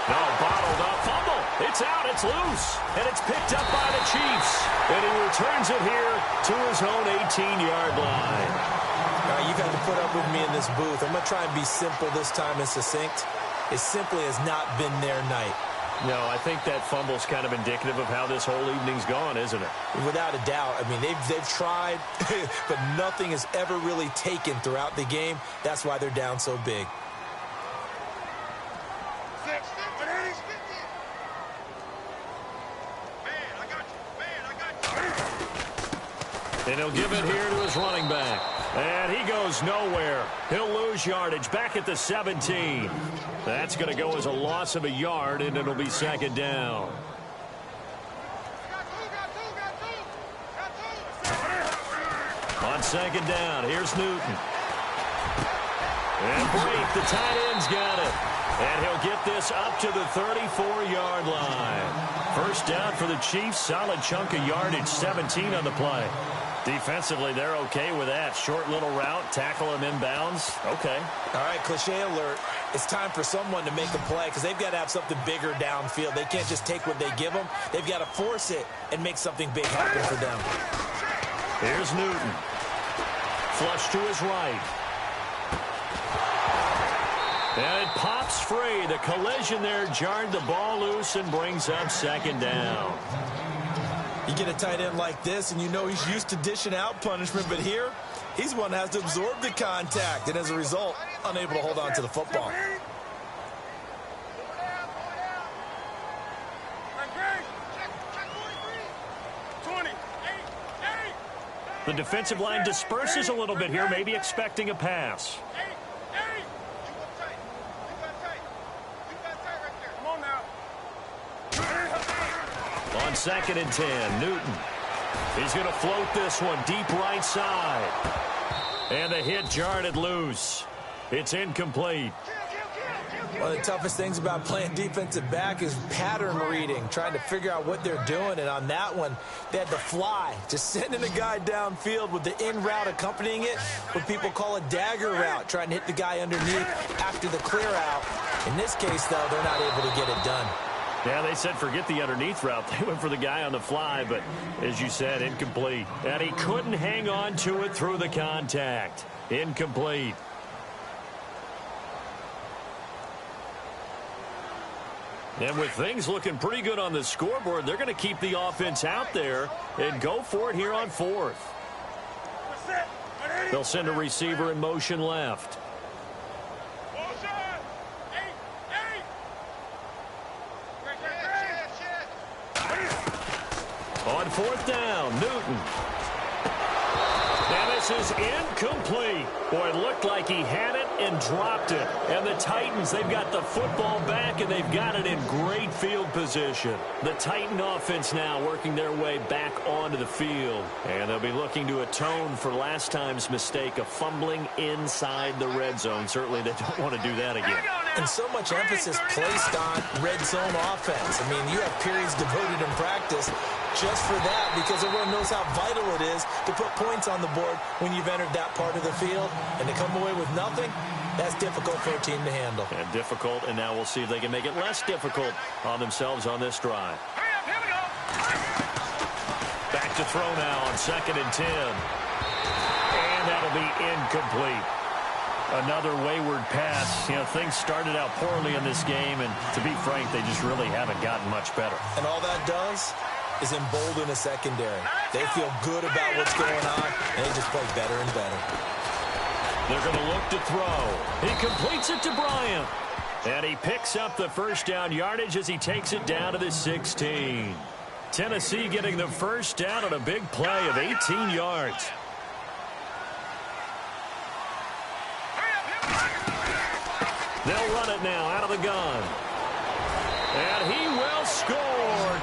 No, bottled up. Fumble. It's out. It's loose. And it's picked up by the Chiefs. And he returns it here to his own 18-yard line. All right, you've had to put up with me in this booth. I'm going to try and be simple this time and succinct. It simply has not been their night. No, I think that fumble's kind of indicative of how this whole evening's gone, isn't it? Without a doubt. I mean, they've tried, but nothing has ever really taken throughout the game. That's why they're down so big. And he'll give it here to his running back. And he goes nowhere. He'll lose yardage back at the 17. That's going to go as a loss of a yard, and it'll be 2nd down. On 2nd down, here's Newton. And Brake, the tight end's got it. And he'll get this up to the 34-yard line. First down for the Chiefs. Solid chunk of yardage, 17 on the play. Defensively, they're okay with that. Short little route, tackle him inbounds. Okay. All right, cliche alert. It's time for someone to make a play because they've got to have something bigger downfield. They can't just take what they give them. They've got to force it and make something big happen for them. Here's Newton. Flush to his right. And it pops free. The collision there jarred the ball loose and brings up 2nd down. You get a tight end like this, and you know he's used to dishing out punishment, but here, he's one that has to absorb the contact, and as a result, unable to hold on to the football. The defensive line disperses a little bit here, maybe expecting a pass. On 2nd and 10, Newton. He's going to float this one deep right side. And the hit jarred it loose. It's incomplete. One of the toughest things about playing defensive back is pattern reading, trying to figure out what they're doing. And on that one, they had to fly, just sending a guy downfield with the in route accompanying it, what people call a dagger route, trying to hit the guy underneath after the clear out. In this case, though, they're not able to get it done. Yeah, they said forget the underneath route. They went for the guy on the fly, but as you said, incomplete. And he couldn't hang on to it through the contact. Incomplete. And with things looking pretty good on the scoreboard, they're going to keep the offense out there and go for it here on 4th. They'll send a receiver in motion left. On 4th down, Newton. And this is incomplete. Boy, it looked like he had it and dropped it. And the Titans, they've got the football back, and they've got it in great field position. The Titan offense now working their way back onto the field. And they'll be looking to atone for last time's mistake of fumbling inside the red zone. Certainly they don't want to do that again. And so much emphasis placed on red zone offense. I mean, you have periods devoted in practice just for that, because everyone knows how vital it is to put points on the board when you've entered that part of the field. And to come away with nothing, that's difficult for a team to handle. And difficult, and now we'll see if they can make it less difficult on themselves on this drive. Here we go. Back to throw now on 2nd and 10. And that'll be incomplete. Another wayward pass. You know, things started out poorly in this game, and to be frank, they just really haven't gotten much better. And all that does is embolden a secondary. They feel good about what's going on, and they just play better and better. They're going to look to throw. He completes it to Bryant. And he picks up the first down yardage as he takes it down to the 16. Tennessee getting the first down on a big play of 18 yards. They'll run it now out of the gun. And he will score.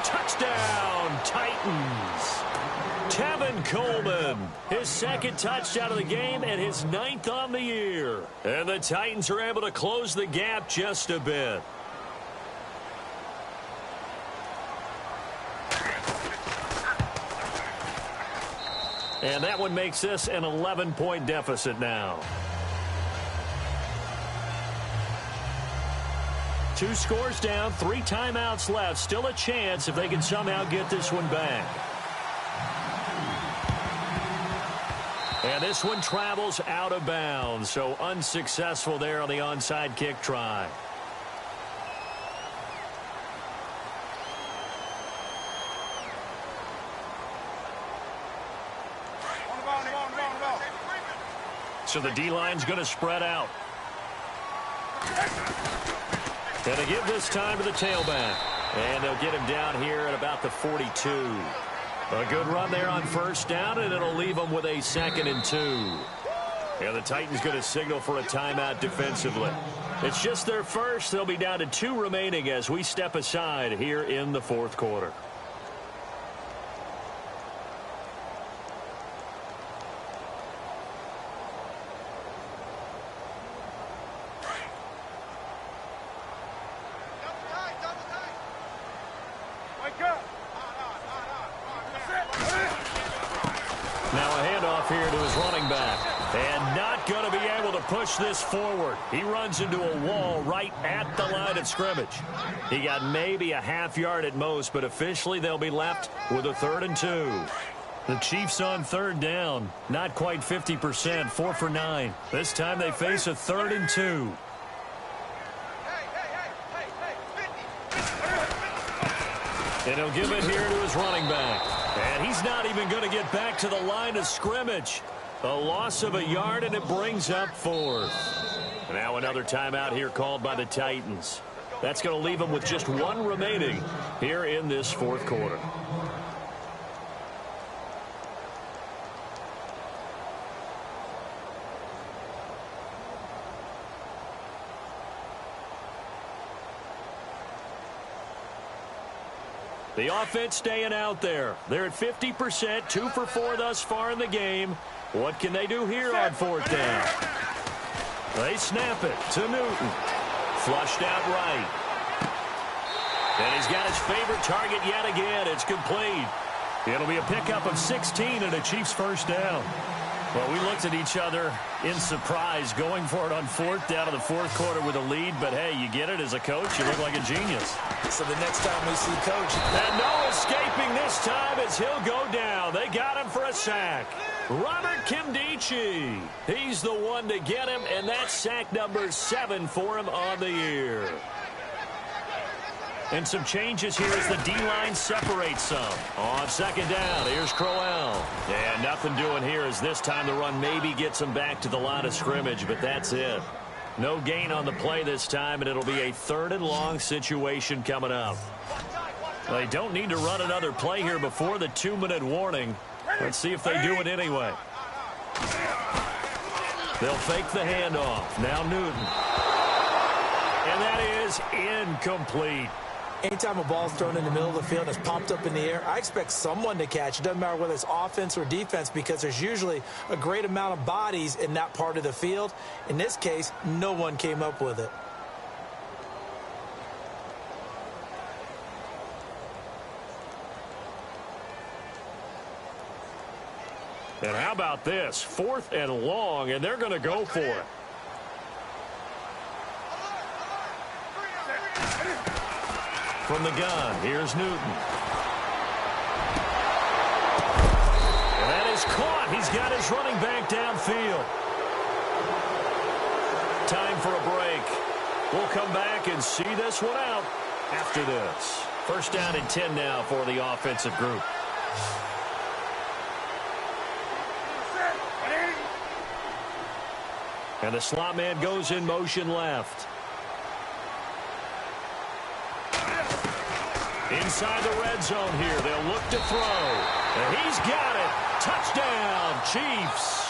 Touchdown, Titans. Tevin Coleman, his 2nd touchdown of the game and his 9th on the year. And the Titans are able to close the gap just a bit. And that one makes this an 11-point deficit now. 2 scores down, 3 timeouts left. Still a chance if they can somehow get this one back. And this one travels out of bounds, so unsuccessful there on the onside kick try. So the D-line's going to spread out. And they give this time to the tailback. And they'll get him down here at about the 42. A good run there on first down, and it'll leave them with a 2nd and 2. And the Titans going to signal for a timeout defensively. It's just their first. They'll be down to 2 remaining as we step aside here in the 4th quarter. Push this forward. He runs into a wall right at the line of scrimmage. He got maybe a half yard at most, but officially they'll be left with a 3rd and 2. The Chiefs on 3rd down. Not quite 50%, 4 for 9. This time they face a 3rd and 2. And he'll give it here to his running back. And he's not even going to get back to the line of scrimmage. A loss of a yard, and it brings up 4th. Now another timeout here called by the Titans. That's going to leave them with just 1 remaining here in this 4th quarter. The offense staying out there. They're at 50%, 2 for 4 thus far in the game. What can they do here on 4th down? They snap it to Newton. Flushed out right. And he's got his favorite target yet again. It's complete. It'll be a pickup of 16 and a Chiefs first down. Well, we looked at each other in surprise going for it on 4th down in the 4th quarter with a lead. But, hey, you get it as a coach. You look like a genius. So the next time we see Coach. And no escaping this time as he'll go down. They got him for a sack. Robert Kimdichie. He's the one to get him, and that's sack number 7 for him on the year. And some changes here as the D-line separates some. On 2nd down, here's Crowell. And nothing doing here as this time the run maybe gets him back to the line of scrimmage, but that's it. No gain on the play this time, and it'll be a 3rd and long situation coming up. They don't need to run another play here before the 2-minute warning. Let's see if they do it anyway. They'll fake the handoff. Now Newton. And that is incomplete. Anytime a ball's thrown in the middle of the field and it's popped up in the air, I expect someone to catch it. Doesn't matter whether it's offense or defense, because there's usually a great amount of bodies in that part of the field. In this case, no one came up with it. And how about this? 4th and long, and they're going to go for it. From the gun, here's Newton. And that is caught. He's got his running back downfield. Time for a break. We'll come back and see this one out after this. 1st down and 10 now for the offensive group. And the slot man goes in motion left. Inside the red zone here. They'll look to throw. And he's got it. Touchdown, Chiefs.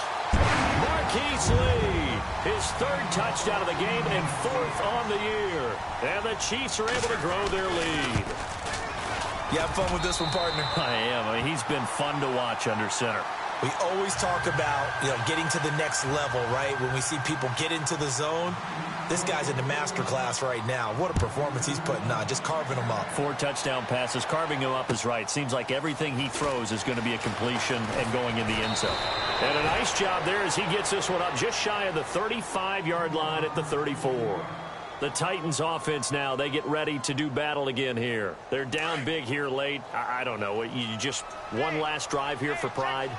Marquise Lee, his 3rd touchdown of the game and 4th on the year. And the Chiefs are able to grow their lead. You have fun with this one, partner? I am. I mean, he's been fun to watch under center. We always talk about, getting to the next level, right? When we see people get into the zone, this guy's in the master class right now. What a performance he's putting on, just carving them up. 4 touchdown passes. Carving him up is right. Seems like everything he throws is going to be a completion and going in the end zone. And a nice job there as he gets this one up just shy of the 35-yard line at the 34. The Titans offense now, they get ready to do battle again here. They're down big here late. I don't know. You just one last drive here for pride?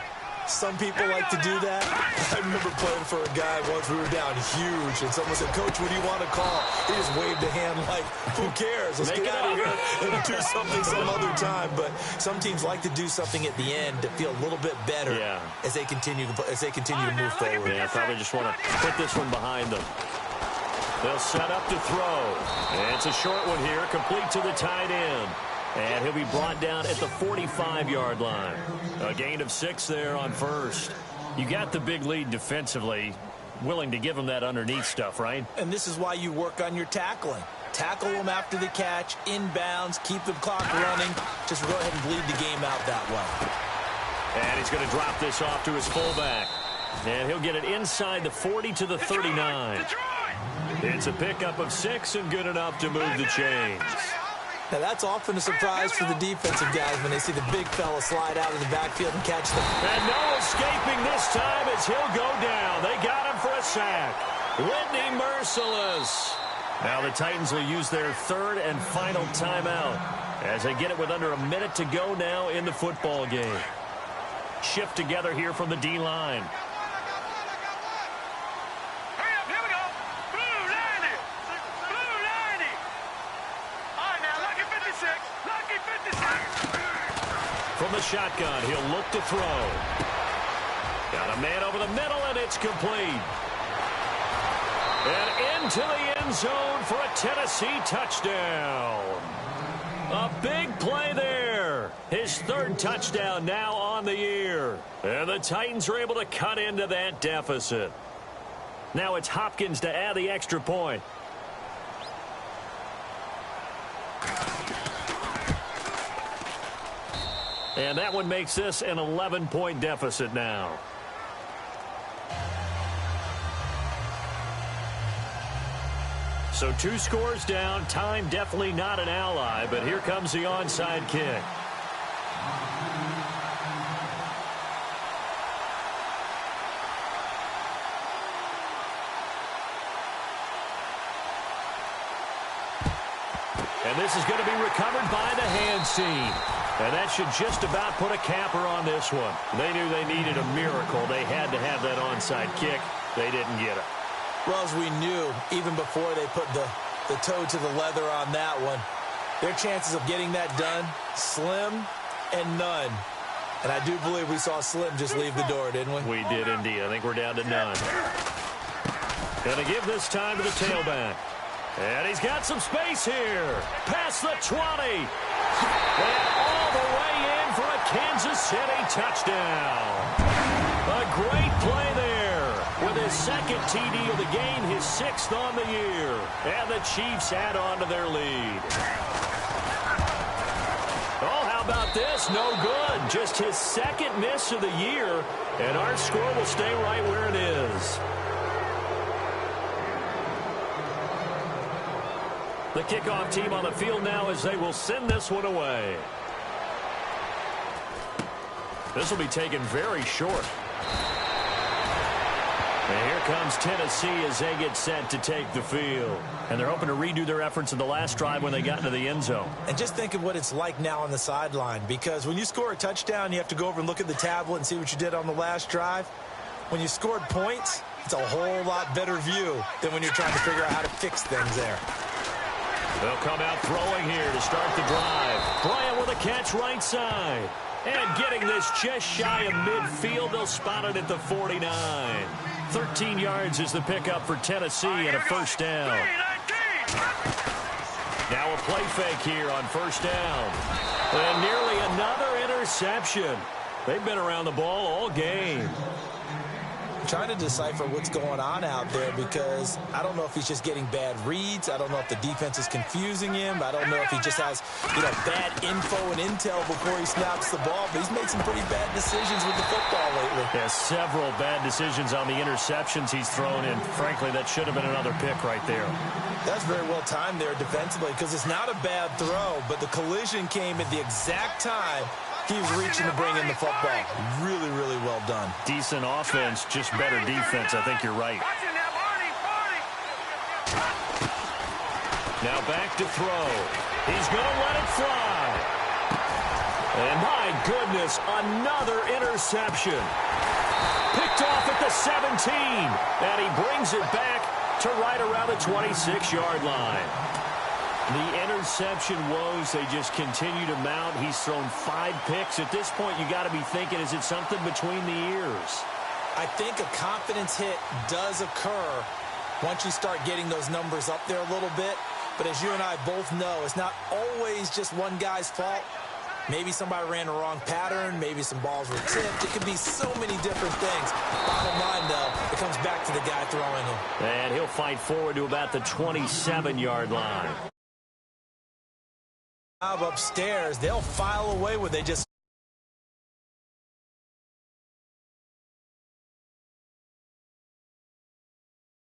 Some people like to do that. I remember playing for a guy once. We were down huge, and someone said, "Coach, what do you want to call?" He just waved a hand like, "Who cares? Let's get out of here and do something some other time." But some teams like to do something at the end to feel a little bit better as they continue to move forward. Yeah, probably just want to put this one behind them. They'll set up to throw. And it's a short one here, complete to the tight end. And he'll be brought down at the 45-yard line. A gain of 6 there on 1st. You got the big lead defensively. Willing to give him that underneath stuff, right? And this is why you work on your tackling. Tackle them after the catch, inbounds, keep the clock running. Just go ahead and bleed the game out that way. And he's going to drop this off to his fullback. And he'll get it inside the 40 to the 39. It's a pickup of 6 and good enough to move the chains. Now, that's often a surprise for the defensive guys when they see the big fella slide out of the backfield and catch them. And no escaping this time as he'll go down. They got him for a sack. Whitney merciless. Now the Titans will use their 3rd and final timeout as they get it with under a minute to go now in the football game. Shift together here from the D-line. From the shotgun, he'll look to throw. Got a man over the middle, and it's complete. And into the end zone for a Tennessee touchdown. A big play there. His 3rd touchdown now on the year. And the Titans are able to cut into that deficit. Now it's Hopkins to add the extra point. And that one makes this an 11-point deficit now. So 2 scores down. Time definitely not an ally, but here comes the onside kick. And this is going to be recovered by the hands team. And that should just about put a capper on this one. They knew they needed a miracle. They had to have that onside kick. They didn't get it. Well, as we knew, even before they put the toe to the leather on that one, their chances of getting that done, slim and none. And I do believe we saw Slim just leave the door, didn't we? We did indeed. I think we're down to none. Going to give this time to the tailback. And he's got some space here. Past the 20. And all the way in for a Kansas City touchdown. A great play there. With his 2nd TD of the game, his 6th on the year. And the Chiefs add on to their lead. Oh, how about this? No good. Just his 2nd miss of the year. And our score will stay right where it is. The kickoff team on the field now as they will send this one away. This will be taken very short. comes Tennessee as they get set to take the field. And they're hoping to redo their efforts in the last drive when they got into the end zone. And just think of what it's like now on the sideline, because when you score a touchdown, you have to go over and look at the tablet and see what you did on the last drive. When you scored points, it's a whole lot better view than when you're trying to figure out how to fix things there. They'll come out throwing here to start the drive. Bryant with a catch right side. And getting this just shy of midfield, they'll spot it at the 49. 13 yards is the pickup for Tennessee and a first down. Now a play fake here on first down. And nearly another interception. They've been around the ball all game. Trying to decipher what's going on out there, because I don't know if he's just getting bad reads. I don't know if the defense is confusing him. I don't know if he just has, bad info and intel before he snaps the ball. But he's made some pretty bad decisions with the football lately. Yeah, several bad decisions on the interceptions he's thrown in. Frankly, that should have been another pick right there. That's very well timed there defensively, because it's not a bad throw, but the collision came at the exact time he was reaching to bring in the football. Really, really well done. Decent offense, just better defense. I think you're right. Now back to throw. He's going to let it fly. And my goodness, another interception. Picked off at the 17. And he brings it back to right around the 26-yard line. The interception woes, they just continue to mount. He's thrown 5 picks. At this point, you got to be thinking, is it something between the ears? I think a confidence hit does occur once you start getting those numbers up there a little bit. But as you and I both know, it's not always just one guy's fault. Maybe somebody ran the wrong pattern. Maybe some balls were tipped. It could be so many different things. Bottom line, though, it comes back to the guy throwing them. And he'll fight forward to about the 27-yard line. Upstairs, they'll file away where they just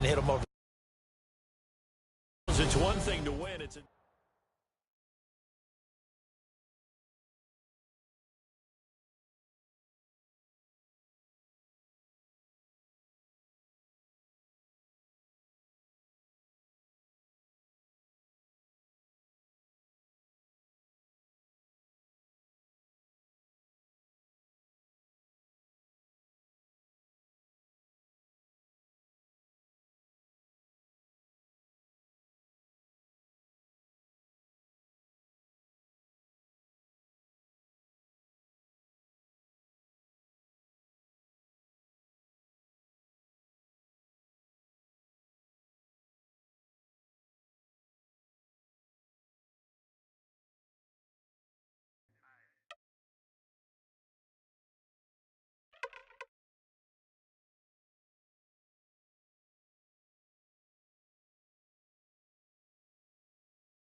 hit them over. It's one thing to win. It's